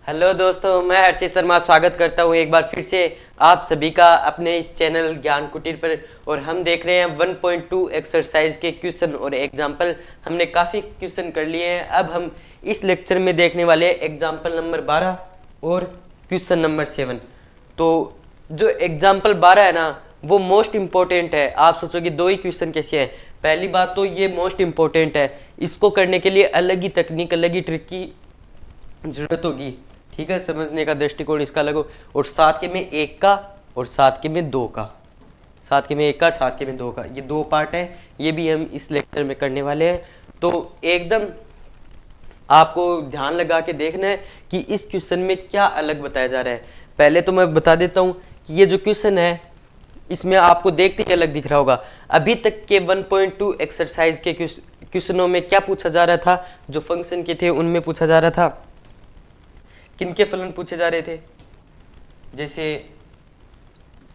Hello दोस्तों, मैं हर्षित शर्मा स्वागत करता हूँ एक बार फिर से आप सभी का अपने इस चैनल ज्ञान कुटीर पर। और हम देख रहे हैं 1.2 एक्सरसाइज के क्वेश्चन और एग्जाम्पल। हमने काफ़ी क्वेश्चन कर लिए हैं। अब हम इस लेक्चर में देखने वाले हैं एग्जाम्पल नंबर 12 और क्वेश्चन नंबर 7। तो जो एग्जाम्पल 12 है ना, वो मोस्ट इम्पोर्टेंट है। आप सोचोगे दो ही क्वेश्चन कैसे हैं। पहली बात तो ये मोस्ट इम्पोर्टेंट है, इसको करने के लिए अलग ही तकनीक, अलग ही ट्रिक की जरूरत होगी। ठीक है, समझने का दृष्टिकोण इसका अलग हो। और साथ के में एक का और साथ के में दो का, साथ के में एक का और साथ के में दो का, ये दो पार्ट है। ये भी हम इस लेक्चर में करने वाले हैं। तो एकदम आपको ध्यान लगा के देखना है कि इस क्वेश्चन में क्या अलग बताया जा रहा है। पहले तो मैं बता देता हूँ कि ये जो क्वेश्चन है इसमें आपको देखते ही अलग दिख रहा होगा। अभी तक के 1.2 एक्सरसाइज के क्वेश्चनों में क्या पूछा जा रहा था, जो फंक्शन के थे उनमें पूछा जा रहा था, किनके फलन पूछे जा रहे थे। जैसे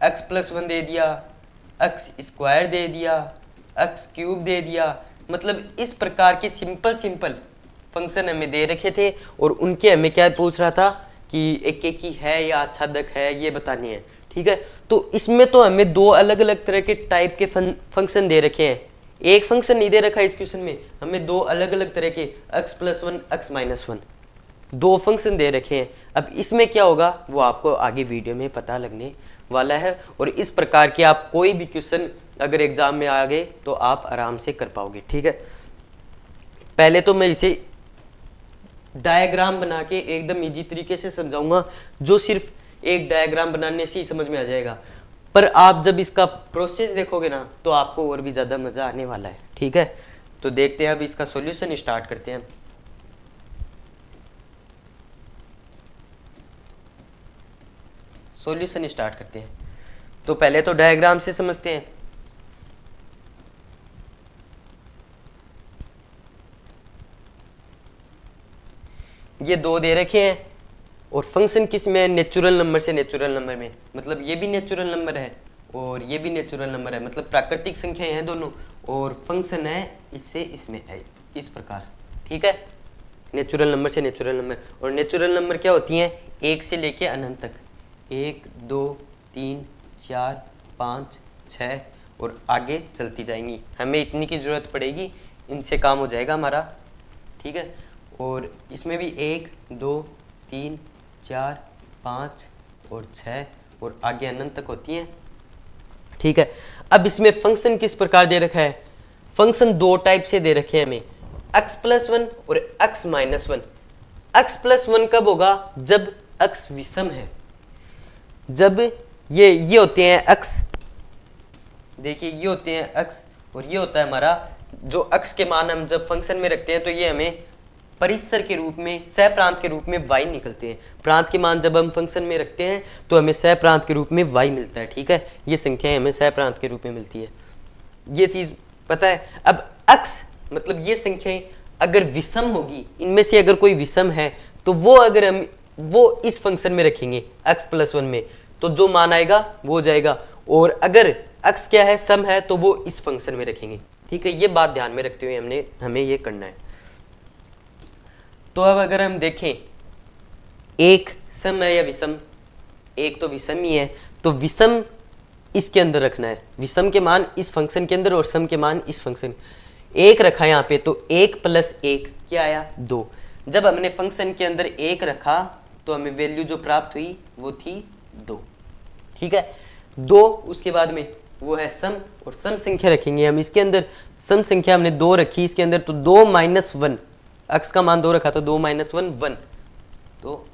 x+1 दे दिया, x² दे दिया, x³ दे दिया। मतलब इस प्रकार के सिंपल फंक्शन हमें दे रखे थे और उनके हमें क्या पूछ रहा था कि एक एक ही है या आच्छादक है, ये बतानी है। ठीक है, तो इसमें तो हमें दो अलग अलग तरह के टाइप के फंक्शन दे रखे हैं। एक फंक्शन नहीं दे रखा इस क्वेश्चन में, हमें दो अलग अलग तरह के x+1 x-1 दो फंक्शन दे रखे हैं। अब इसमें क्या होगा वो आपको आगे वीडियो में पता लगने वाला है। और इस प्रकार के आप कोई भी क्वेश्चन अगर एग्जाम में आ गए तो आप आराम से कर पाओगे। ठीक है, पहले तो मैं इसे डायग्राम बना के एकदम इजी तरीके से समझाऊंगा, जो सिर्फ एक डायग्राम बनाने से ही समझ में आ जाएगा। पर आप जब इसका प्रोसेस देखोगे ना तो आपको और भी ज़्यादा मज़ा आने वाला है। ठीक है, तो देखते हैं, अब इसका सॉल्यूशन स्टार्ट करते हैं। सॉल्यूशन स्टार्ट करते हैं। तो पहले तो डायग्राम से समझते हैं। ये दो दे रखे हैं और फंक्शन किस में है, नेचुरल नंबर से नेचुरल नंबर में। मतलब ये भी नेचुरल नंबर है और ये भी नेचुरल नंबर है, मतलब प्राकृतिक संख्याएं हैं दोनों। और फंक्शन है इससे इसमें है इस प्रकार। ठीक है, नेचुरल नंबर से नेचुरल नंबर। और नेचुरल नंबर क्या होती हैं, एक से लेके अनंत तक, 1 2 3 4 5 6 और आगे चलती जाएंगी। हमें इतनी की ज़रूरत पड़ेगी, इनसे काम हो जाएगा हमारा। ठीक है, और इसमें भी 1 2 3 4 5 और 6 और आगे अनंत तक होती हैं। ठीक है, अब इसमें फंक्शन किस प्रकार दे रखा है, फंक्शन दो टाइप से दे रखे हैं हमें, x+1 और x-1। x+1 कब होगा, जब x विषम है। जब ये होते हैं x, देखिए ये होते हैं x और ये होता है हमारा, जो x के मान हम जब फंक्शन में रखते हैं तो ये हमें परिसर के रूप में, सह प्रांत के रूप में y निकलते हैं। प्रांत के मान जब हम फंक्शन में रखते हैं तो हमें सह प्रांत के रूप में y मिलता है। ठीक है, ये संख्याएं हमें सह प्रांत के रूप में मिलती है, ये चीज़ पता है। अब x मतलब ये संख्याएं अगर विषम होगी, इनमें से अगर कोई विषम है तो वो अगर हम वो इस फंक्शन में रखेंगे x+1 में, तो जो मान आएगा वो हो जाएगा। और अगर x क्या है, सम है, तो वो इस फंक्शन में रखेंगे। ठीक है, ये बात ध्यान में रखते हुए हमें ये करना है। तो अब अगर हम देखें एक सम है या विषम, एक तो विषम ही है, तो विषम इसके अंदर रखना है, विषम के मान इस फंक्शन के अंदर और सम के मान इस फंक्शन। एक रखा यहाँ पे तो 1 + 1 क्या आया, 2। जब हमने फंक्शन के अंदर एक रखा तो हमें वैल्यू जो प्राप्त हुई वो थी 2। ठीक है, 2 उसके बाद में वो है सम, और सम संख्या रखेंगे हम इसके अंदर। सम संख्या हमने 2 रखी इसके अंदर, तो 2 - 1, x का मान 2 रखा तो 2 - 1 1। तो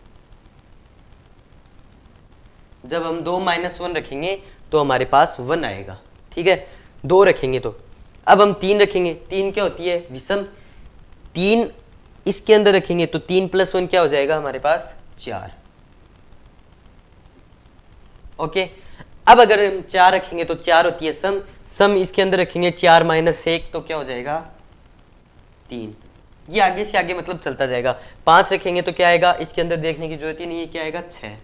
जब हम 2 - 1 रखेंगे तो हमारे पास 1 आएगा। ठीक है, 2 रखेंगे तो अब हम 3 रखेंगे। 3 क्या होती है, विषम। 3 इसके अंदर रखेंगे तो 3 + 1 क्या हो जाएगा हमारे पास, 4। ओके, अब अगर हम 4 रखेंगे तो 4 होती है सम। सम इसके अंदर रखेंगे 4 - 1 तो क्या हो जाएगा, 3। ये आगे से आगे मतलब चलता जाएगा। 5 रखेंगे तो क्या आएगा, इसके अंदर देखने की जरूरत ही नहीं है, क्या आएगा, 6।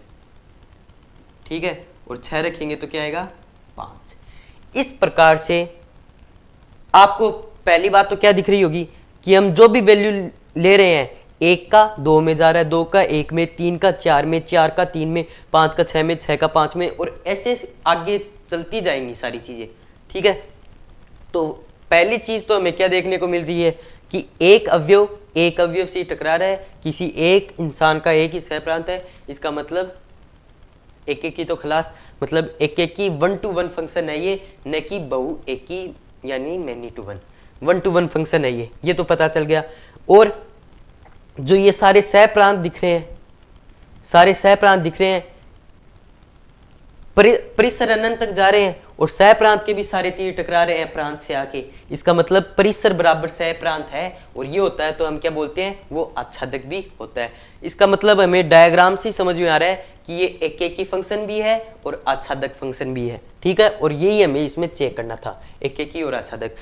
ठीक है, और 6 रखेंगे तो क्या आएगा, 5। इस प्रकार से आपको पहली बात तो क्या दिख रही होगी कि हम जो भी वैल्यू ले रहे हैं 1 का 2 में जा रहा है, 2 का 1 में, 3 का 4 में, 4 का 3 में, 5 का 6 में, 6 का 5 में, और ऐसे आगे चलती जाएंगी सारी चीजें। ठीक है, तो पहली चीज तो हमें क्या देखने को मिल रही है कि एक अवयव से टकरा रहा है, किसी एक इंसान का एक ही सह प्रांत है, इसका मतलब एक एक की तो खलास, मतलब एक एक की 1-to-1 फंक्शन है ये, न कि बहु एक की यानी many to one, 1-to-1 function है ये तो पता चल गया। और जो ये सारे सह प्रांत दिख रहे हैं, परिसर अनंत तक जा रहे हैं, और सह प्रांत के भी सारे तीर टकरा रहे हैं प्रांत से आके, इसका मतलब परिसर बराबर सह प्रांत है, और ये होता है तो हम क्या बोलते हैं, वो आच्छादक भी होता है। इसका मतलब हमें डायग्राम से समझ में आ रहा है कि ये एक एक की फंक्शन भी है और आच्छादक फंक्शन भी है। ठीक है, और यही हमें इसमें चेक करना था, एक एक की और आच्छादक।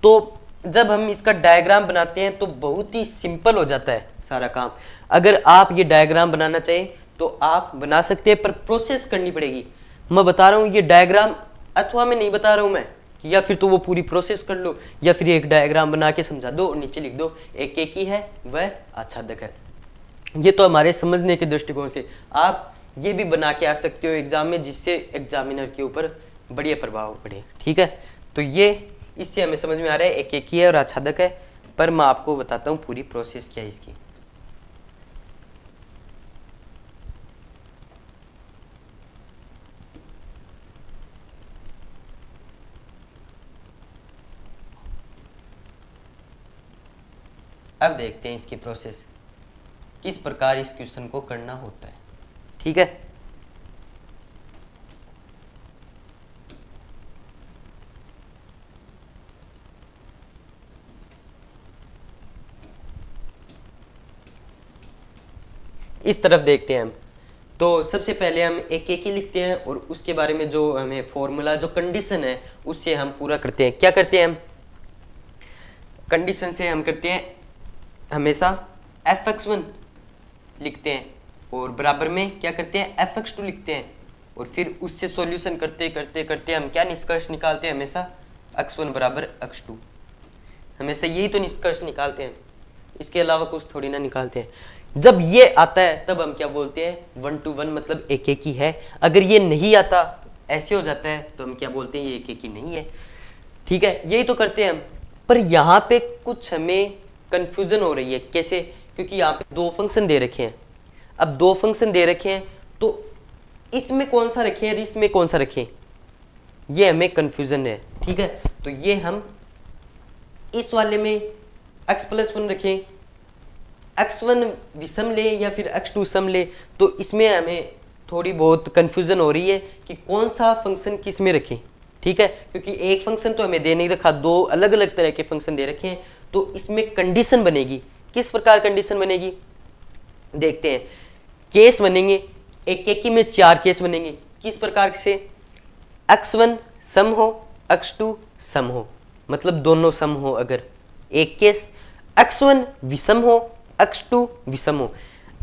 तो जब हम इसका डायग्राम बनाते हैं तो बहुत ही सिंपल हो जाता है सारा काम। अगर आप ये डायग्राम बनाना चाहें तो आप बना सकते हैं, पर प्रोसेस करनी पड़ेगी। मैं बता रहा हूँ ये डायग्राम, अथवा मैं नहीं बता रहा हूँ मैं कि या फिर तो वो पूरी प्रोसेस कर लो, या फिर एक डायग्राम बना के समझा दो और नीचे लिख दो एक एक ही है वह आच्छादक है। ये तो हमारे समझने के दृष्टिकोण से, आप ये भी बना के आ सकते हो एग्जाम में, जिससे एग्जामिनर के ऊपर बढ़िया प्रभाव पड़े। ठीक है, तो ये इससे हमें समझ में आ रहा है एक एक ही है और आच्छादक है, पर मैं आपको बताता हूँ पूरी प्रोसेस क्या है इसकी। अब देखते हैं इसकी प्रोसेस, किस प्रकार इस क्वेश्चन को करना होता है। ठीक है, इस तरफ देखते हैं हम। तो सबसे पहले हम एक एक ही लिखते हैं, और उसके बारे में जो हमें फॉर्मूला, जो कंडीशन है, उससे हम पूरा करते हैं। क्या करते हैं हम, कंडीशन से हम करते हैं हमेशा fx1 लिखते हैं, और बराबर में क्या करते हैं fx2 लिखते हैं, और फिर उससे सॉल्यूशन करते करते करते हम क्या निष्कर्ष निकालते हैं, हमेशा x1 बराबर x2, हमेशा यही तो निष्कर्ष निकालते हैं, इसके अलावा कुछ थोड़ी ना निकालते हैं। जब ये आता है तब हम क्या बोलते हैं 1-to-1, मतलब एक एक ही है। अगर ये नहीं आता, ऐसे हो जाता है, तो हम क्या बोलते हैं ये एक एक ही नहीं है। ठीक है, यही तो करते हैं हम। पर यहाँ पे कुछ हमें कंफ्यूजन हो रही है। कैसे, क्योंकि यहाँ पे 2 फंक्शन दे रखे हैं। अब 2 फंक्शन दे रखे हैं तो इसमें कौन सा रखें और इसमें कौन सा रखें, ये हमें कंफ्यूजन है। ठीक है, तो ये हम इस वाले में x+1 रखें, x1 विषम ले या फिर x2 सम ले, तो इसमें हमें थोड़ी बहुत कंफ्यूजन हो रही है कि कौन सा फंक्शन किस में रखें। ठीक है, क्योंकि एक फंक्शन तो हमें दे नहीं रखा, 2 अलग अलग तरह के फंक्शन दे रखे हैं, तो इसमें कंडीशन बनेगी। किस प्रकार कंडीशन बनेगी देखते हैं। केस बनेंगे, एक एक ही में 4 केस बनेंगे। किस प्रकार से, x1 सम हो, x2 सम हो, मतलब दोनों सम हो। अगर एक केस x1 विषम हो, x2 विषम हो,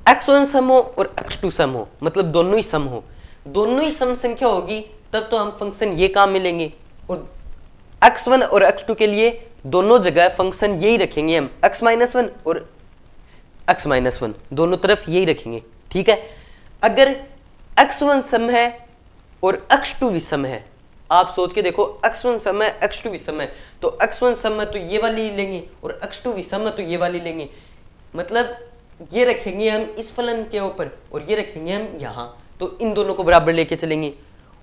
x1 सम हो और x2 सम हो, मतलब दोनों ही सम हो, दोनों ही सम संख्या होगी, तब तो हम फंक्शन ये काम मिलेंगे। और x1 और x2 के लिए दोनों जगह फंक्शन यही रखेंगे हम, x-1 और x-1, दोनों तरफ यही रखेंगे। ठीक है, अगर x1 सम है और x2 विषम है, आप सोच के देखो, x1 सम है, x2 विषम है, तो x1 सम है तो ये वाली लेंगे और x2 विषम है तो ये वाली लेंगे, मतलब ये रखेंगे हम इस फलन के ऊपर और ये रखेंगे हम यहाँ, तो इन दोनों को बराबर लेके चलेंगे।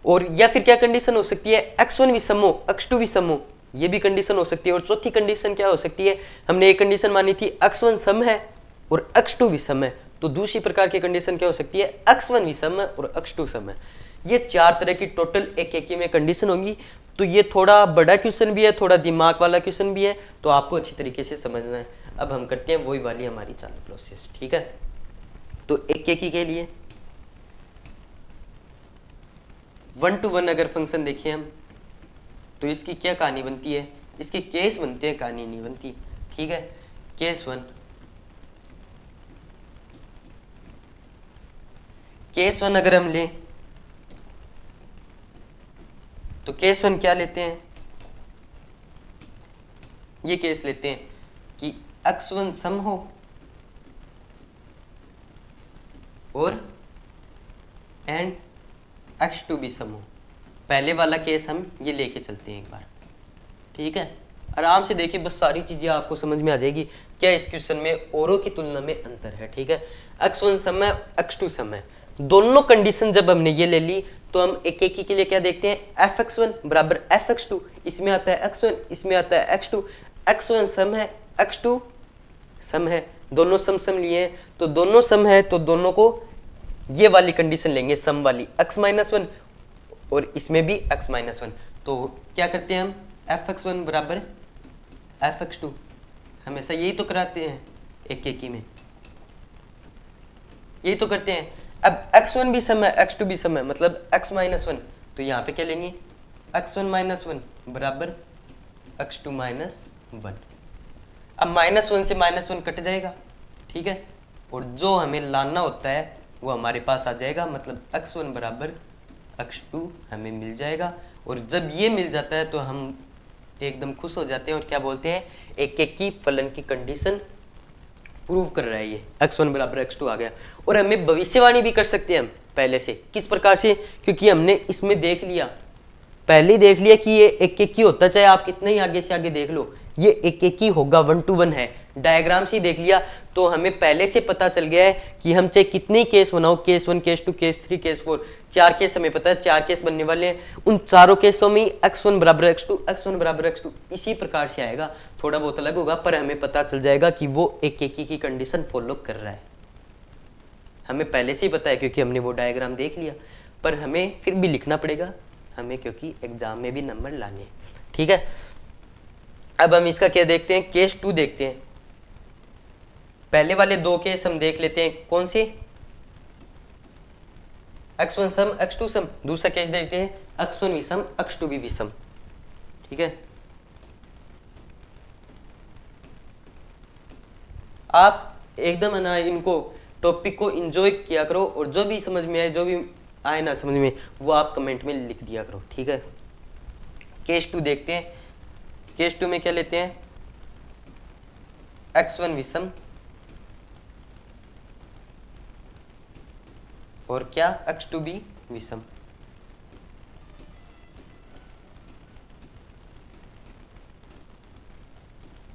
और या फिर क्या कंडीशन हो सकती है, x1 विषम हो, x2 विषम हो, ये भी कंडीशन हो सकती है। और चौथी कंडीशन क्या हो सकती है, हमने एक कंडीशन मानी थी x1 सम है और x2 विषम है, तो दूसरी प्रकार की कंडीशन क्या हो सकती है, x1 विषम है और x2 सम है। ये 4 तरह की टोटल एक एक में कंडीशन होंगी। तो ये थोड़ा बड़ा क्वेश्चन भी है, थोड़ा दिमाग वाला क्वेश्चन भी है, तो आपको अच्छी तरीके से समझना है। अब हम करते हैं वही वाली हमारी चालू प्रोसेस। ठीक है, तो एक एक के लिए 1-to-1 अगर फंक्शन देखें हम, तो इसकी क्या कहानी बनती है, इसके केस बनते हैं, कहानी नहीं बनती। ठीक है, केस 1, केस 1 अगर हम लें तो केस 1 क्या लेते हैं, ये केस लेते हैं कि x1 सम हो और एंड x2 भी सम हो। पहले वाला केस हम ये लेके चलते हैं एक बार, ठीक है। आराम से देखिए, बस सारी चीजें आपको समझ में आ जाएगी क्या इस क्वेश्चन में औरों की तुलना में अंतर है, ठीक है। x1 सम है, x2 सम है, दोनों कंडीशन जब हमने ये ले ली तो हम एक एक के लिए क्या देखते हैं, fx1 बराबर fx2, इसमें आता है x1, इसमें आता है x2, x1 सम है, x2 सम है, दोनों सम सम लिए हैं तो दोनों सम है तो दोनों को ये वाली कंडीशन लेंगे सम वाली x-1 और इसमें भी x-1, तो क्या करते हैं हम fx1 बराबर fx2, हमेशा यही तो कराते हैं एक एक में, यही तो करते हैं। अब x1 भी सम है, x2 भी सम है, मतलब x-1, तो यहाँ पे क्या लेंगे x1-1 बराबर x2-1। अब -1 से -1 कट जाएगा, ठीक है, और जो हमें लाना होता है वो हमारे पास आ जाएगा, मतलब x1 बराबर x2 हमें मिल जाएगा। और जब ये मिल जाता है तो हम एकदम खुश हो जाते हैं और क्या बोलते हैं, एक एक की फलन की कंडीशन प्रूव कर रहा है ये, x1 बराबर x2 आ गया। और हमें भविष्यवाणी भी कर सकते हैं हम पहले से, किस प्रकार से, क्योंकि हमने इसमें देख लिया, पहले ही देख लिया कि ये एक एक की होता, चाहे आप कितने ही आगे से आगे देख लो ये एक एक ही होगा, 1 to 1 है, डायग्राम से ही देख लिया तो हमें पहले से पता चल गया है कि हम चाहे कितने ही केस बनाओ, case 1, case 2, case 3, case 4, 4 case हमें पता है, 4 केस बनने वाले हैं, उन चारों केसों में x1 बराबर x2, x1 बराबर x2 इसी प्रकार से आएगा, थोड़ा बहुत अलग होगा पर हमें पता चल जाएगा कि वो एक एक की कंडीशन फॉलो कर रहा है। हमें पहले से ही पता है क्योंकि हमने वो डायग्राम देख लिया, पर हमें फिर भी लिखना पड़ेगा हमें, क्योंकि एग्जाम में भी नंबर लाने, ठीक है। अब हम इसका क्या देखते हैं, केस 2 देखते हैं। पहले वाले दो केस हम देख लेते हैं, कौन से, x1 सम x2 सम। दूसरा केस देखते हैं x1 विषम x2 भी विषम, ठीक है। आप एकदम ना इनको टॉपिक को एंजॉय किया करो और जो भी समझ में आए, जो भी आए ना समझ में, वो आप कमेंट में लिख दिया करो, ठीक है। केस 2 देखते हैं। केस 2 में क्या लेते हैं, x1 विषम और क्या x2 भी विषम।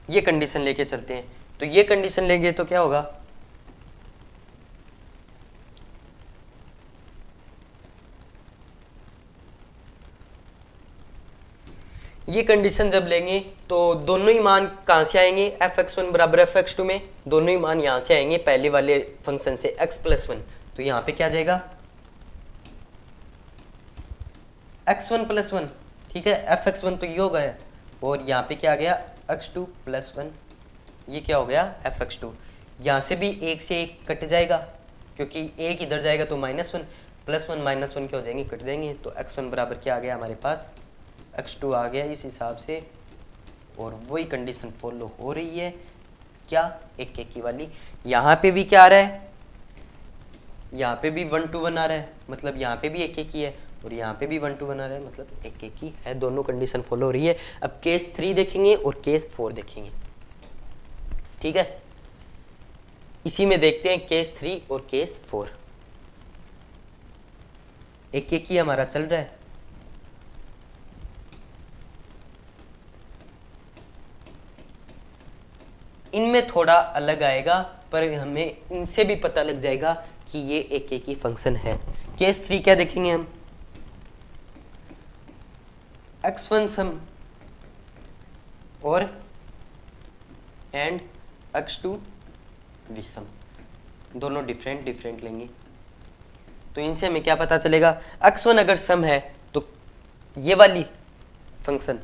ये कंडीशन लेके चलते हैं, तो ये कंडीशन लेंगे तो क्या होगा, ये कंडीशन जब लेंगे तो दोनों ही मान कहां से आएंगे, fx1 बराबर fx2 में दोनों ही मान यहां से आएंगे पहले वाले फंक्शन से x+1, तो यहाँ पे क्या जाएगा x1+1, ठीक है, fx1 तो ये हो गया और यहाँ पे क्या आ गया x2+1, ये क्या हो गया fx2। यहाँ से भी एक से एक कट जाएगा क्योंकि एक इधर जाएगा तो -1 +1 -1 क्या हो जाएंगे, कट जाएंगे, तो x1 बराबर क्या आ गया हमारे पास x2 आ गया इस हिसाब से। और वही कंडीशन फॉलो हो रही है, क्या एक एक की वाली। यहाँ पे भी क्या आ रहा है, यहाँ पे भी 1 to 1 आ रहा है, मतलब यहाँ पे भी एक एक ही है और यहाँ पे भी 1 to 1 आ रहा है, मतलब एक एक ही है, दोनों कंडीशन फॉलो हो रही है। अब केस 3 देखेंगे और केस 4 देखेंगे, ठीक है। इसी में देखते हैं केस 3 और केस 4, एक एक ही हमारा चल रहा है। इनमें थोड़ा अलग आएगा पर हमें इनसे भी पता लग जाएगा कि ये एक एक ही फंक्शन है। केस 3 क्या देखेंगे हम, x1 सम और एंड x2 विषम, दोनों डिफरेंट लेंगे, तो इनसे हमें क्या पता चलेगा, x1 अगर सम है तो ये वाली फंक्शन,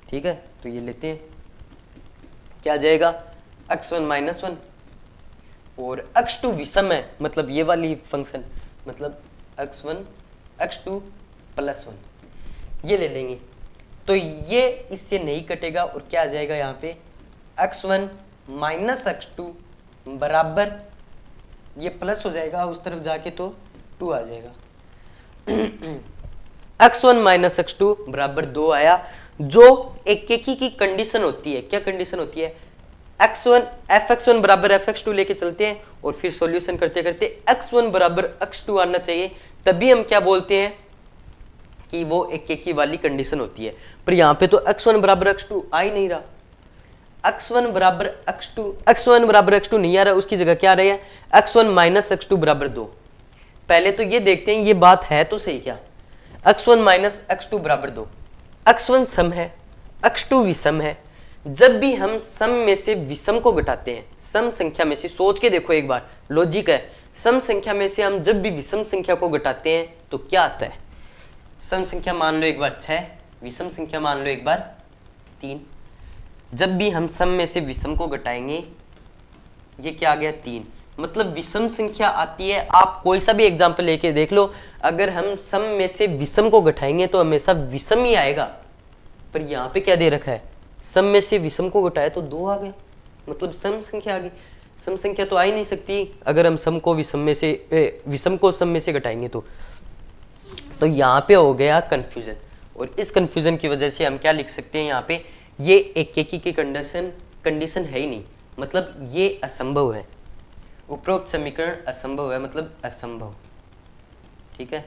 ठीक है, तो ये लेते हैं, क्या जाएगा x1 -1 और x2 विषम है, मतलब ये वाली फंक्शन, मतलब x1 x2 +1, ये ले लेंगे, तो ये इससे नहीं कटेगा और क्या आ जाएगा यहाँ पे x1 -x2 बराबर, ये प्लस हो जाएगा उस तरफ जाके तो 2 आ जाएगा। x1 -x2 बराबर 2 आया, जो एक एक की कंडीशन होती है, क्या कंडीशन होती है, x1 fx1 बराबर fx2 लेके चलते हैं और फिर सॉल्यूशन करते करते x1 बराबर x2 आना चाहिए, तभी हम क्या बोलते हैं कि वो एक वाली कंडीशन होती है। पर यहाँ पे तो x1 बराबर x2 आ ही नहीं रहा, x1 बराबर x2 नहीं आ रहा, उसकी जगह क्या आ रहा है x1 माइनस x2 बराबर 2। पहले तो ये देखते हैं ये बात है तो सही क्या, x1 माइनस x2 बराबर 2, x1 सम है, x2 विषम है। जब भी हम सम में से विषम को घटाते हैं, सम संख्या में से, सोच के देखो एक बार, लॉजिक है, सम संख्या में से हम जब भी विषम संख्या को घटाते हैं तो क्या आता है, सम संख्या मान लो एक बार 6, विषम संख्या मान लो एक बार 3। जब भी हम सम में से विषम को घटाएंगे, ये क्या आ गया 3, मतलब विषम संख्या आती है। आप कोई सा भी एग्जाम्पल लेके देख लो, अगर हम सम में से विषम को घटाएंगे तो हमेशा विषम ही आएगा। पर यहाँ पे क्या दे रखा है, सम में से विषम को घटाया तो 2 आ गया, मतलब सम संख्या आ गई। सम संख्या तो आ ही नहीं सकती अगर हम सम को विषम में से विषम को सम में से घटाएंगे तो यहाँ पे हो गया कंफ्यूजन। और इस कंफ्यूजन की वजह से हम क्या लिख सकते हैं, यहाँ पे ये एक की कंडीशन है ही नहीं, मतलब ये असंभव है, उपरोक्त समीकरण असंभव है, मतलब असंभव। ठीक है,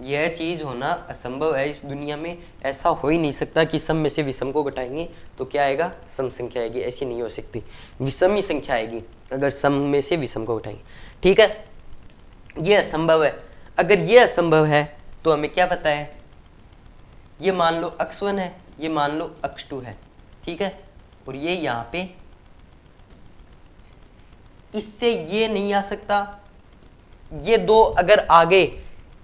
यह चीज होना असंभव है इस दुनिया में, ऐसा हो ही नहीं सकता कि सम में से विषम को घटाएंगे तो क्या आएगा, सम संख्या आएगी, ऐसी नहीं हो सकती, विषम ही संख्या आएगी अगर सम में से विषम को घटाएंगे। ठीक है, यह असंभव है। अगर यह असंभव है तो हमें क्या पता है, ये मान लो x1 है, ये मान लो x2 है, ठीक है, और ये यहाँ पे इससे ये नहीं आ सकता, ये 2 अगर आगे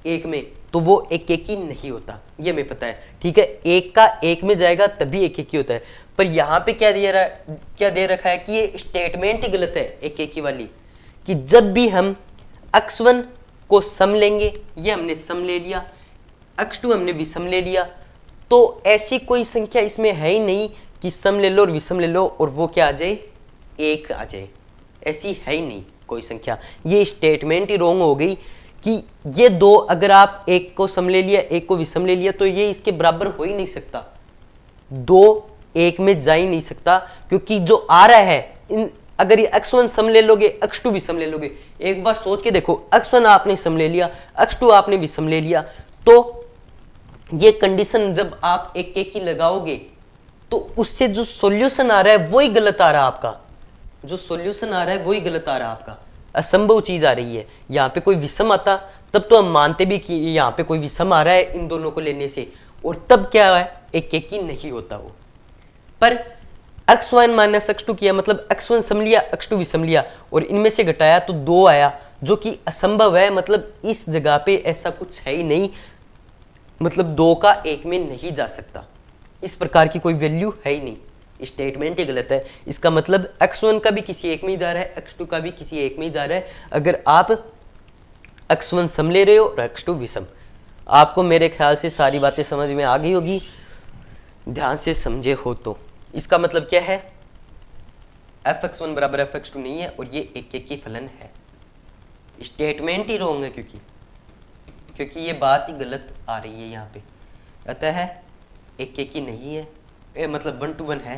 एक में तो वो एक ही नहीं होता, ये हमें पता है। ठीक है, एक का एक में जाएगा तभी एक ही होता है। पर यहाँ पे क्या दे रखा है कि ये स्टेटमेंट ही गलत है एक ही वाली, कि जब भी हम x1 को सम लेंगे, ये हमने सम ले लिया, x2 हमने विषम ले लिया, तो ऐसी कोई संख्या इसमें है ही नहीं कि सम ले लो और विषम ले लो और वो क्या आ जाए, 1 आ जाए, ऐसी है ही नहीं कोई संख्या। ये स्टेटमेंट ही रॉन्ग हो गई कि ये 2 अगर आप एक को सम ले लिया, एक को विषम ले लिया, तो ये इसके बराबर हो ही नहीं सकता, 2 एक में जा ही नहीं सकता, क्योंकि जो आ रहा है अगर ये x1 सम ले लोगे, x2 विषम ले लोगे, एक बार सोच के देखो, x1 आपने सम ले लिया, x2 आपने विषम ले लिया, तो ये कंडीशन जब आप एक की लगाओगे तो उससे जो सॉल्यूशन आ रहा है वही गलत आ रहा है आपका, जो सॉल्यूशन आ रहा है वही गलत आ रहा है आपका, असंभव चीज आ रही है। यहाँ पे कोई विषम आता तब तो हम मानते भी कि यहाँ पे कोई विषम आ रहा है इन दोनों को लेने से, और तब क्या है, एक ही नहीं होता वो। पर x1 माइनस x2 किया, मतलब x1 सम लिया, x2 विषम लिया और इनमें से घटाया तो 2 आया, जो कि असंभव है, मतलब इस जगह पे ऐसा कुछ है ही नहीं, मतलब 2 का एक में नहीं जा सकता, इस प्रकार की कोई वैल्यू है ही नहीं, स्टेटमेंट ही गलत है। इसका मतलब x1 का भी किसी एक में ही जा रहा है, x2 का भी किसी एक में ही जा रहा है। अगर आप x1 सम ले रहे हो और x2 विषम, आपको मेरे ख्याल से सारी बातें समझ में आ गई होगी, ध्यान से समझे हो तो। इसका मतलब क्या है, fx1 बराबर fx2 नहीं है और ये एक ही फलन है, स्टेटमेंट ही रॉन्ग है, क्योंकि ये बात ही गलत आ रही है यहाँ पे, अतः एक ही नहीं है, मतलब 1 to 1 है,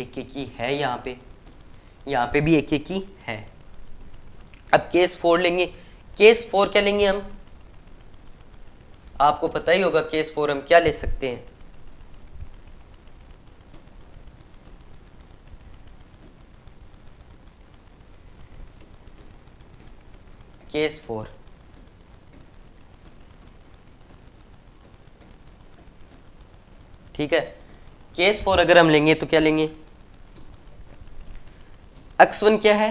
एक ही है, यहाँ पे भी एक ही है। अब केस 4 लेंगे, केस 4 क्या लेंगे हम, आपको पता ही होगा केस 4 हम क्या ले सकते हैं, केस 4 ठीक है। केस 4 अगर हम लेंगे तो क्या लेंगे, x1 क्या है,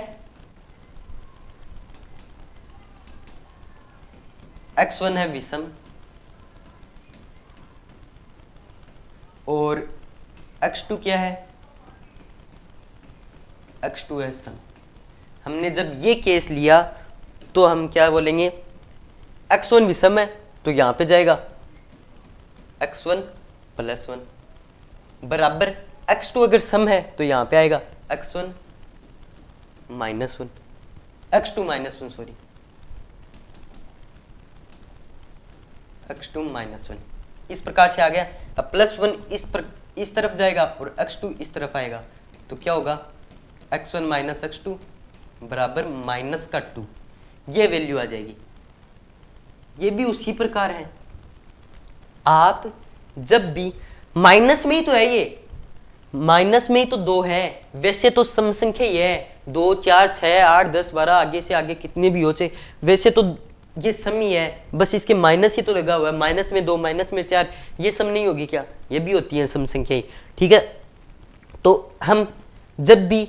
x1 है विषम और x2 क्या है, x2 है सम। हमने जब ये केस लिया तो हम क्या बोलेंगे, x1 विषम है तो यहां पे जाएगा x1 प्लस 1 बराबर x2 अगर सम है तो यहां पे आएगा x1 minus 1, x2 minus 1 sorry, x2 minus 1, इस प्रकार से आ गया। अब +1 इस तरफ जाएगा और x2 इस तरफ आएगा, तो क्या होगा x1 माइनस x2 बराबर -2, ये वैल्यू आ जाएगी। ये भी उसी प्रकार है, आप जब भी माइनस में ही तो है, ये माइनस में ही तो 2 है, वैसे तो सम संख्या ये है 2 4 6 8 10 12 आगे से आगे कितने भी हो चाहे, वैसे तो ये सम ही है, बस इसके माइनस ही तो लगा हुआ है, माइनस में 2 माइनस में 4, ये सम नहीं होगी क्या, ये भी होती है सम संख्याएं, ठीक है। तो हम जब भी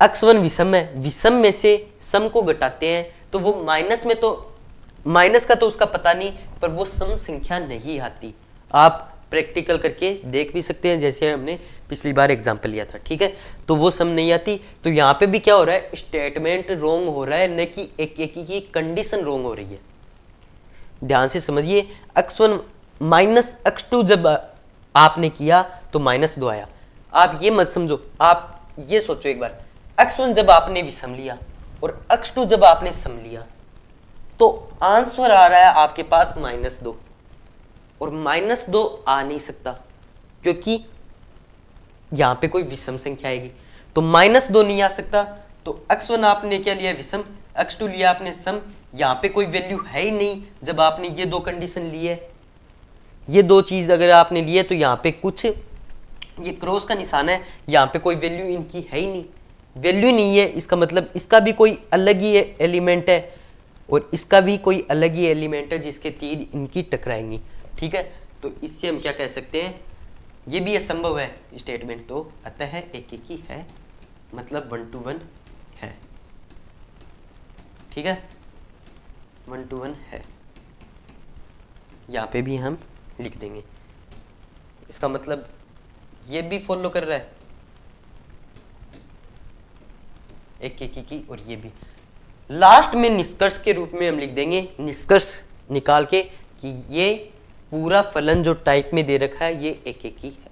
x1 विषम है, विषम में से सम को घटाते हैं तो वो माइनस में, तो माइनस का तो उसका पता नहीं, पर वो सम संख्या नहीं आती। आप प्रैक्टिकल करके देख भी सकते हैं, जैसे हमने पिछली बार एग्जांपल लिया था, ठीक है। तो वो सम नहीं आती, तो यहाँ पे भी क्या हो रहा है, स्टेटमेंट रोंग हो रहा है, न कि एक की कंडीशन रोंग हो रही है। ध्यान से समझिए, x1 माइनस x2 जब आपने किया तो -2 आया। आप ये मत समझो, आप ये सोचो एक बार, x1 जब आपने विषम लिया और x2 जब आपने सम लिया, तो आंसर आ रहा है आपके पास -2, और -2 आ नहीं सकता क्योंकि यहां पे कोई विषम संख्या आएगी, तो -2 नहीं आ सकता। तो x1 आपने क्या लिया विषम, x2 लिया आपने सम, यहां पे कोई वैल्यू है ही नहीं जब आपने ये दो कंडीशन ली है। ये दो चीज अगर आपने लिए तो यहाँ पे कुछ ये क्रॉस का निशान है, यहाँ पे कोई वैल्यू इनकी है ही नहीं, वैल्यू नहीं है, इसका मतलब इसका भी कोई अलग ही एलिमेंट है और इसका भी कोई अलग ही एलिमेंट है जिसके तीर इनकी टकराएंगी, ठीक है। तो इससे हम क्या कह सकते हैं, ये भी असंभव है स्टेटमेंट, तो अतः एक ही है, मतलब 1 to 1 है, ठीक है, 1 to 1 है। यहाँ पे भी हम लिख देंगे, इसका मतलब ये भी फॉलो कर रहा है एक की, और ये भी। लास्ट में निष्कर्ष के रूप में हम लिख देंगे, निष्कर्ष निकाल के, कि ये पूरा फलन जो टाइप में दे रखा है ये एक ही है।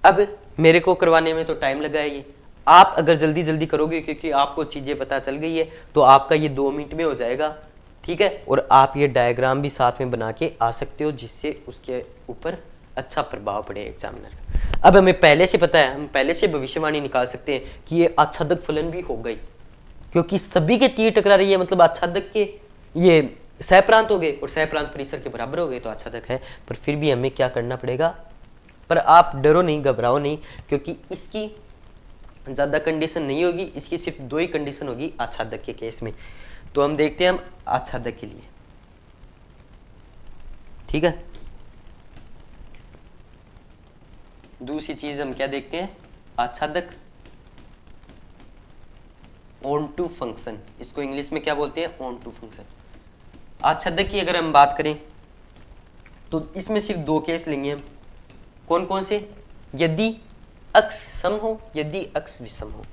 अब मेरे को करवाने में तो टाइम लगा है, ये आप अगर जल्दी जल्दी करोगे क्योंकि आपको चीजें पता चल गई है तो आपका ये 2 मिनट में हो जाएगा, ठीक है। और आप ये डायग्राम भी साथ में बना के आ सकते हो जिससे उसके ऊपर अच्छा प्रभाव पड़े एग्जामिनर का। अब हमें पहले से पता है, हम पहले से भविष्यवाणी निकाल सकते हैं कि ये आच्छादक फलन भी हो गई, क्योंकि सभी के तीर टकरा रही है, मतलब आच्छादक के ये सहप्रांत हो गए और सहप्रांत परिसर के बराबर हो गए, तो आच्छादक है। पर फिर भी हमें क्या करना पड़ेगा, पर आप डरो नहीं, घबराओ नहीं, क्योंकि इसकी ज्यादा कंडीशन नहीं होगी, इसकी सिर्फ 2 ही कंडीशन होगी आच्छादक के केस में। तो हम देखते हैं हम आच्छादक के लिए, ठीक है। दूसरी चीज हम क्या देखते हैं, आच्छादक ऑन टू फंक्शन, इसको इंग्लिश में क्या बोलते हैं, ऑन टू फंक्शन। आच्छादक की अगर हम बात करें तो इसमें सिर्फ 2 केस लेंगे हम, कौन कौन से, यदि अक्ष सम हो, यदि अक्ष विषम हो,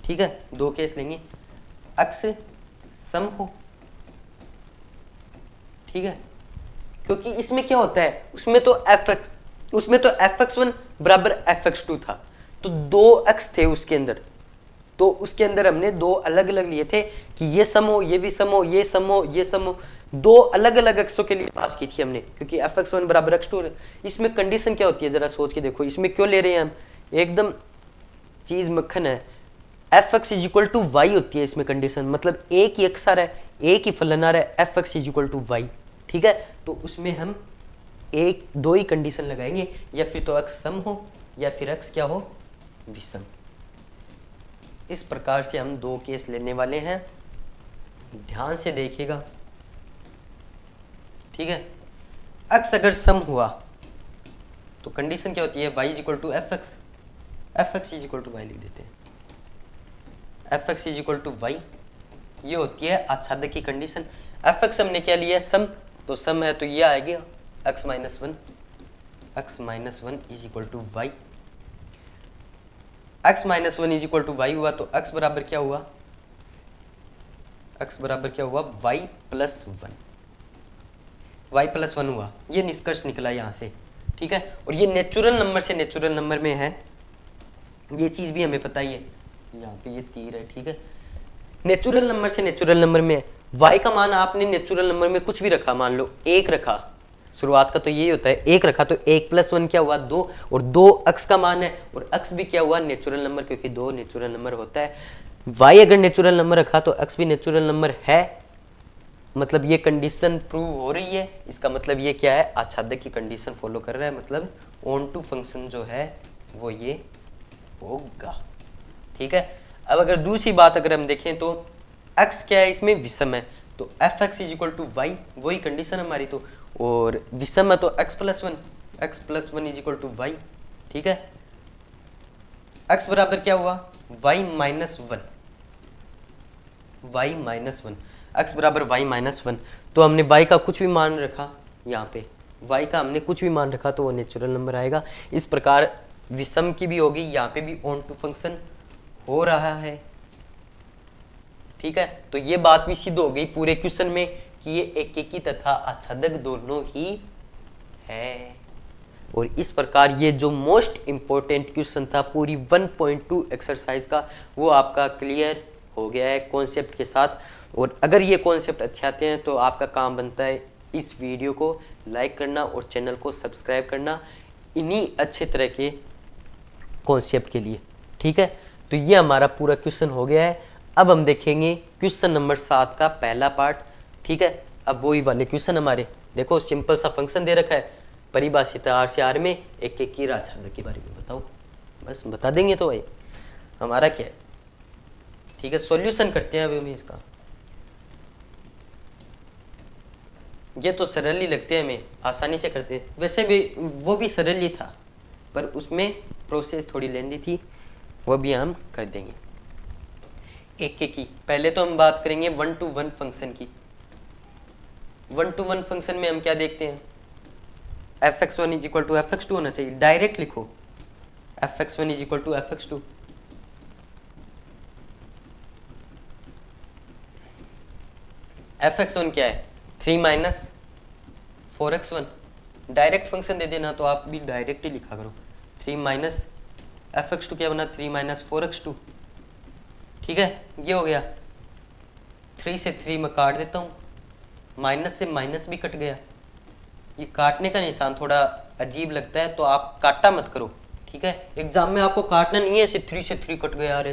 ठीक है। 2 केस लेंगे, अक्ष सम हो, ठीक है, क्योंकि इसमें क्या होता है, उसमें तो fx1 बराबर fx2 था, तो 2 अक्ष थे उसके अंदर, तो उसके अंदर हमने 2 अलग अलग लिए थे कि ये सम हो, ये भी सम हो, ये सम हो, ये सम हो, 2 अलग अलग अक्षों के लिए बात की थी हमने, क्योंकि fx1 बराबर x2। इसमें कंडीशन क्या होती है जरा सोच के देखो, इसमें क्यों ले रहे हैं हम, एकदम चीज मक्खन है, fx is equal to Y होती है इसमें कंडीशन, मतलब एक ही अक्ष आ रहा है, एक ही फलन आ रहा है, fx is equal to Y, ठीक है। तो उसमें हम 2 ही कंडीशन लगाएंगे, या फिर तो अक्ष सम हो या फिर अक्ष क्या हो, विषम। इस प्रकार से हम 2 केस लेने वाले हैं, ध्यान से देखिएगा, ठीक है। अक्ष अगर सम हुआ तो कंडीशन क्या होती है, y is equal to fx, fx is equal to Y लिख देते हैं, fx is equal to Y, ये होती है आच्छादक की कंडीशन। fx हमने क्या लिया, सम, तो सम है तो ये आएगा x minus 1 is equal to Y, x minus 1 is equal to Y हुआ, तो x बराबर क्या हुआ, x बराबर क्या हुआ, y प्लस 1 हुआ, ये निष्कर्ष निकला यहाँ से, ठीक है। और ये नेचुरल नंबर से नेचुरल नंबर में है, ये चीज भी हमें पता ही है, यहाँ पे ये तीर है, ठीक है। नेचुरल नंबर से नेचुरल नंबर में है, y का मान आपने नेचुरल नंबर में कुछ भी रखा, मान लो 1 रखा, शुरुआत का तो यही होता है, एक रखा तो 1+1 क्या हुआ 2, और 2 अक्स का मान है, और अक्स भी क्या हुआ नेचुरल नंबर, क्योंकि 2 नेचुरल नंबर होता है। y अगर नेचुरल नंबर रखा तो x भी नेचुरल नंबर है, मतलब ये कंडीशन प्रूव हो रही है। इसका मतलब ये क्या है, आच्छादक की कंडीशन फॉलो कर रहा है, मतलब ऑन टू फंक्शन जो है वो ये होगा। ठीक है। अब अगर दूसरी बात अगर हम देखें तो x क्या है, इसमें विषम है, तो fx is equal to Y, वही कंडीशन हमारी तो, और विषम है तो x+1 is equal to Y. ठीक है। x बराबर क्या हुआ y-1, x बराबर y-1, तो हमने y का कुछ भी मान रखा, यहाँ पे y का हमने कुछ भी मान रखा तो वो नेचुरल नंबर आएगा। इस प्रकार विषम की भी होगी, यहाँ पे भी ऑन टू फंक्शन हो रहा है। ठीक है। तो ये बात भी सिद्ध हो गई पूरे क्वेश्चन में कि ये एकेकी तथा आच्छादक दोनों ही है। और इस प्रकार ये जो मोस्ट इंपॉर्टेंट क्वेश्चन था पूरी 1.2 एक्सरसाइज का, वो आपका क्लियर हो गया है कॉन्सेप्ट के साथ। और अगर ये कॉन्सेप्ट अच्छे आते हैं तो आपका काम बनता है इस वीडियो को लाइक करना और चैनल को सब्सक्राइब करना इन्हीं अच्छे तरह के कॉन्सेप्ट के लिए। ठीक है। तो ये हमारा पूरा क्वेश्चन हो गया है। अब हम देखेंगे क्वेश्चन नंबर 7 का पहला पार्ट। ठीक है। अब वही वाले क्वेश्चन हमारे, देखो सिंपल सा फंक्शन दे रखा है, परिभाषित आर से आर में एक एक की आच्छादक के बारे में बताओ, बस बता देंगे तो भाई हमारा क्या है। ठीक है। सॉल्यूशन करते हैं अभी हमें इसका, ये तो सरल ही लगते हैं हमें, आसानी से करते हैं, वैसे भी वो भी सरल ही था पर उसमें प्रोसेस थोड़ी लेंदी थी, वो भी हम कर देंगे एक एक की। पहले तो हम बात करेंगे 1-to-1 फंक्शन की। 1-to-1 फंक्शन में हम क्या देखते हैं, fx1 is equal to fx2 होना चाहिए, डायरेक्ट लिखो fx1 is equal to fx2। fx1 क्या है 3 - 4x1, डायरेक्ट फंक्शन दे देना तो आप भी डायरेक्ट ही लिखा करो। 3 - fx2 क्या बना 3 - 4x2। ठीक है। ये हो गया, 3 से 3 में काट देता हूँ, माइनस से माइनस भी कट गया। ये काटने का निशान थोड़ा अजीब लगता है तो आप काटा मत करो। ठीक है। एग्जाम में आपको काटना नहीं है, ऐसे 3 से 3 कट गया यार,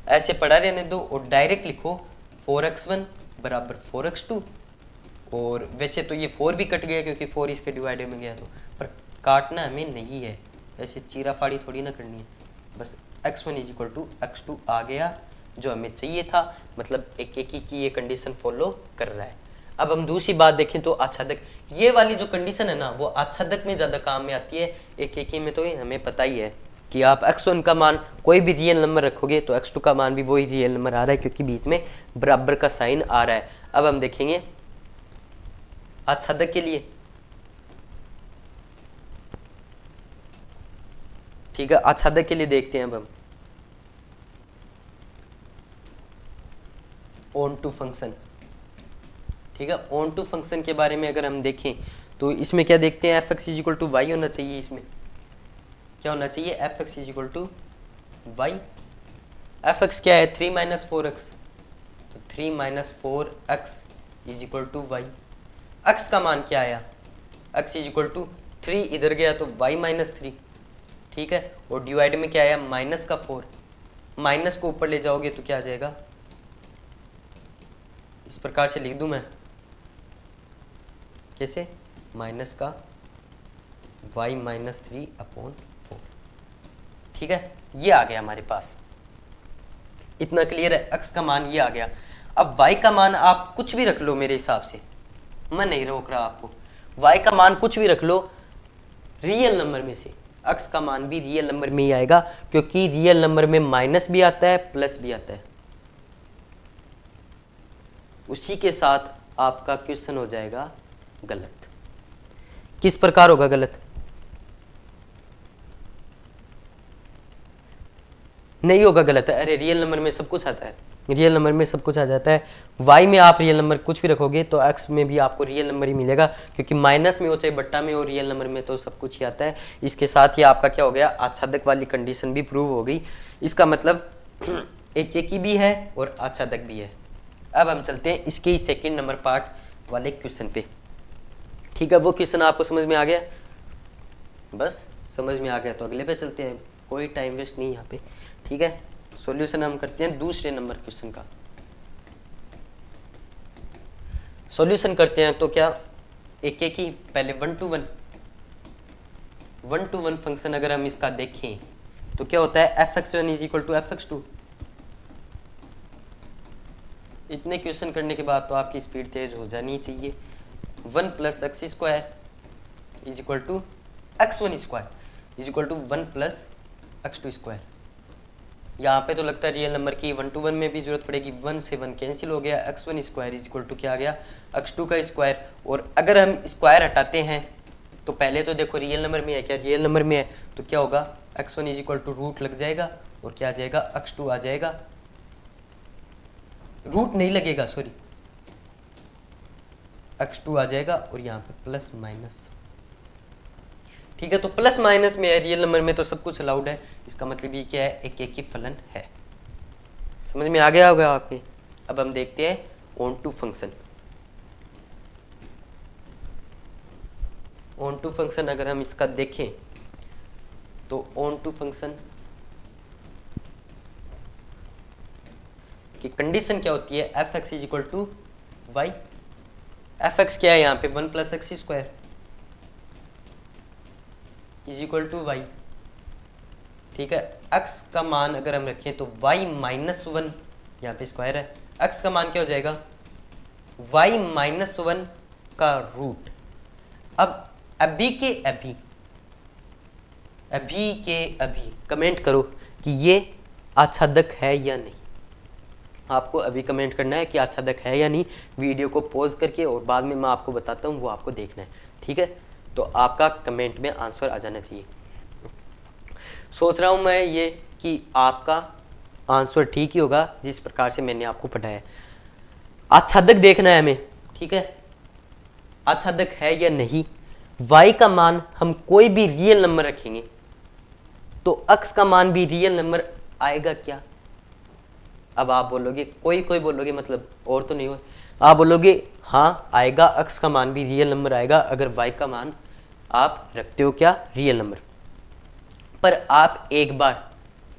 ऐसे पढ़ा रहने दो और डायरेक्ट लिखो 4x1 बराबर 4x2। और वैसे तो ये 4 भी कट गया क्योंकि 4 इसके डिवाइड में गया, तो पर काटना हमें नहीं है, ऐसे चीरा फाड़ी थोड़ी ना करनी है, बस x1 is equal to x2 आ गया जो हमें चाहिए था, मतलब एक एक की ये कंडीशन फॉलो कर रहा है। अब हम दूसरी बात देखें तो आच्छादक, ये वाली जो कंडीशन है ना वो आच्छादक में ज़्यादा काम में आती है, एक एक में तो हमें पता ही है कि आप x1 का मान कोई भी रियल नंबर रखोगे तो x2 का मान भी वही रियल नंबर आ रहा है क्योंकि बीच में बराबर का साइन आ रहा है। अब हम देखेंगे आच्छादक के लिए। ठीक है। आच्छादक के लिए देखते हैं अब हम ऑन टू फंक्शन। ठीक है। ऑन टू फंक्शन के बारे में अगर हम देखें तो इसमें क्या देखते हैं, fx is equal to Y होना चाहिए। इसमें क्या होना चाहिए, fx is equal to Y. fx क्या है 3 - 4x, तो 3 - 4x is equal to Y. x का मान क्या आया, x इज इक्वल टू 3 इधर गया तो y-3। ठीक है। और डिवाइड में क्या आया माइनस का 4, माइनस को ऊपर ले जाओगे तो क्या आ जाएगा, इस प्रकार से लिख दूं मैं, कैसे, माइनस का y-3/4। ठीक है। ये आ गया हमारे पास, इतना क्लियर है। x का मान ये आ गया। अब y का मान आप कुछ भी रख लो, मेरे हिसाब से मैं नहीं रोक रहा आपको, y का मान कुछ भी रख लो रियल नंबर में से, x का मान भी रियल नंबर में ही आएगा क्योंकि रियल नंबर में माइनस भी आता है प्लस भी आता है। उसी के साथ आपका क्वेश्चन हो जाएगा गलत। किस प्रकार होगा गलत, नहीं होगा गलत है, अरे रियल नंबर में सब कुछ आता है, रियल नंबर में सब कुछ आ जाता है। y में आप रियल नंबर कुछ भी रखोगे तो x में भी आपको रियल नंबर ही मिलेगा क्योंकि माइनस में हो चाहे बट्टा में हो, रियल नंबर में तो सब कुछ ही आता है। इसके साथ ही आपका क्या हो गया, आच्छादक वाली कंडीशन भी प्रूव हो गई। इसका मतलब एक एक ही भी है और आच्छादक भी है। अब हम चलते हैं इसके ही सेकेंड नंबर पार्ट वाले क्वेश्चन पे। ठीक है, वो क्वेश्चन आपको समझ में आ गया? बस समझ में आ गया तो अगले पे चलते हैं, कोई टाइम वेस्ट नहीं यहाँ पे। ठीक है, सॉल्यूशन हम करते हैं दूसरे नंबर क्वेश्चन का। सॉल्यूशन करते हैं तो क्या एक एक ही पहले 1 to 1 फंक्शन अगर हम इसका देखें तो क्या होता है fx1 is equal to fx2। इतने क्वेश्चन करने के बाद तो आपकी स्पीड तेज हो जानी चाहिए। 1 plus X square is equal to x1 square is equal to 1 plus x2 square. यहाँ पे तो लगता है रियल नंबर की 1 to 1 में भी जरूरत पड़ेगी। 1 से 1 कैंसिल हो गया, x1 square is equal to क्या आ गया x2 का स्क्वायर। और अगर हम स्क्वायर हटाते हैं तो पहले तो देखो रियल नंबर में है क्या, रियल नंबर में है तो क्या होगा x1 is equal to root लग जाएगा और क्या आ जाएगा x2 आ जाएगा, रूट नहीं लगेगा सॉरी, x2 आ जाएगा और यहाँ पे प्लस माइनस। ठीक है, तो प्लस माइनस में है, रियल नंबर में तो सब कुछ अलाउड है। इसका मतलब ये क्या है, एक एक ही फलन है। समझ में आ गया होगा आपके। अब हम देखते हैं onto function. Onto function अगर हम इसका देखें तो ऑन टू फंक्शन की कंडीशन क्या होती है, F X is equal to Y. F X क्या है यहाँ पे 1 plus X square is equal to Y. ठीक है, x का मान अगर हम रखें तो y माइनस 1, यहाँ पे स्क्वायर है, x का मान क्या हो जाएगा y माइनस 1 का रूट। अब अभी के अभी कमेंट करो कि ये आच्छादक है या नहीं। आपको अभी कमेंट करना है कि आच्छादक है या नहीं, वीडियो को पॉज करके, और बाद में मैं आपको बताता हूँ वो आपको देखना है। ठीक है, तो आपका कमेंट में आंसर आ जाना चाहिए। सोच रहा हूँ मैं ये कि आपका आंसर ठीक ही होगा जिस प्रकार से मैंने आपको पढ़ाया। आच्छादक देखना है हमें। ठीक है, आच्छादक है या नहीं। y का मान हम कोई भी रियल नंबर रखेंगे तो x का मान भी रियल नंबर आएगा क्या। अब आप बोलोगे, कोई बोलोगे मतलब और तो नहीं हो, आप बोलोगे हाँ आएगा, x का मान भी रियल नंबर आएगा अगर y का मान आप रखते हो क्या रियल नंबर। पर आप एक बार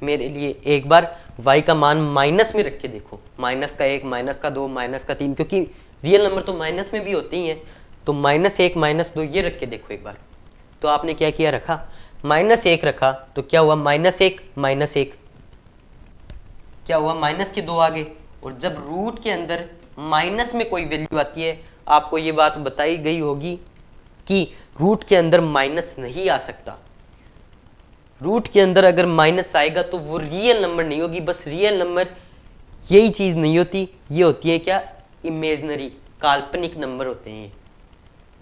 मेरे लिए एक बार y का मान माइनस में रख के देखो, माइनस का 1, माइनस का 2, माइनस का 3, क्योंकि रियल नंबर तो माइनस में भी होते ही हैं। तो -1, -2 ये रख के देखो एक बार। तो आपने क्या किया, रखा -1 रखा तो क्या हुआ -1 -1 क्या हुआ, माइनस के 2 आ गए। और जब रूट के अंदर माइनस में कोई वैल्यू आती है, आपको ये बात बताई गई होगी कि रूट के अंदर माइनस नहीं आ सकता। रूट के अंदर अगर माइनस आएगा तो वो रियल नंबर नहीं होगी। बस रियल नंबर यही चीज नहीं होती, ये होती है क्या, इमेजिनरी, काल्पनिक नंबर होते हैं।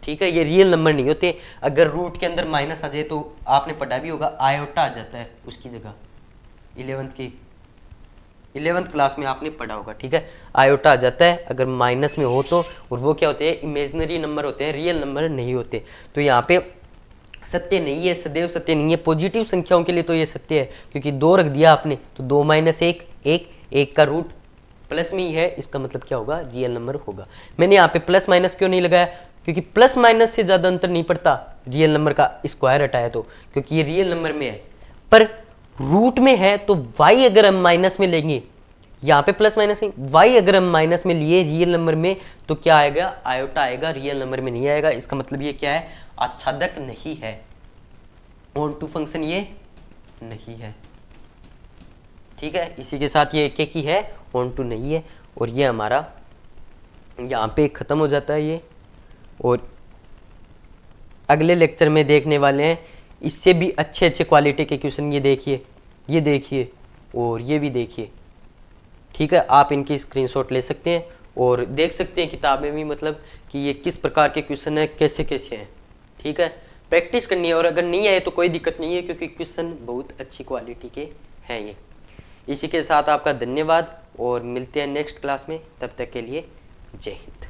ठीक है, ये रियल नंबर नहीं होते। अगर रूट के अंदर माइनस आ जाए तो आपने पढ़ा भी होगा, आयोटा आ जाता है उसकी जगह। 11th क्लास में आपने पढ़ा होगा। ठीक है, आयोटा आ जाता है अगर माइनस में हो तो, और वो क्या होते हैं, इमेजिनरी नंबर होते हैं, रियल नंबर नहीं होते। तो यहाँ पे सत्य नहीं है, सदैव सत्य नहीं है। पॉजिटिव संख्याओं के लिए तो ये सत्य है, क्योंकि 2 रख दिया आपने तो 2 - 1 1 का रूट प्लस में ही है, इसका मतलब क्या होगा, रियल नंबर होगा। मैंने यहाँ पे प्लस माइनस क्यों नहीं लगाया, क्योंकि प्लस माइनस से ज़्यादा अंतर नहीं पड़ता रियल नंबर का स्क्वायर हटाया तो, क्योंकि ये रियल नंबर में है। पर रूट में है तो y अगर हम माइनस में लेंगे, यहाँ पे प्लस माइनस नहीं, y अगर हम माइनस में लिए रियल नंबर में तो क्या आएगा, आयोटा आएगा, रियल नंबर में नहीं आएगा। इसका मतलब ये क्या है, आच्छादक नहीं है। ऑन टू फंक्शन ये नहीं है। ठीक है, इसी के साथ ये एक ही है, ऑन टू नहीं है। और ये हमारा यहाँ पे खत्म हो जाता है ये। और अगले लेक्चर में देखने वाले हैं इससे भी अच्छे क्वालिटी के क्वेश्चन। ये देखिए और ये भी देखिए। ठीक है, आप इनकी स्क्रीनशॉट ले सकते हैं और देख सकते हैं किताब में भी, मतलब कि ये किस प्रकार के क्वेश्चन है, कैसे कैसे हैं। ठीक है, प्रैक्टिस करनी है, और अगर नहीं आए तो कोई दिक्कत नहीं है, क्योंकि क्वेश्चन बहुत अच्छी क्वालिटी के हैं ये। इसी के साथ आपका धन्यवाद और मिलते हैं नेक्स्ट क्लास में। तब तक के लिए जय हिंद।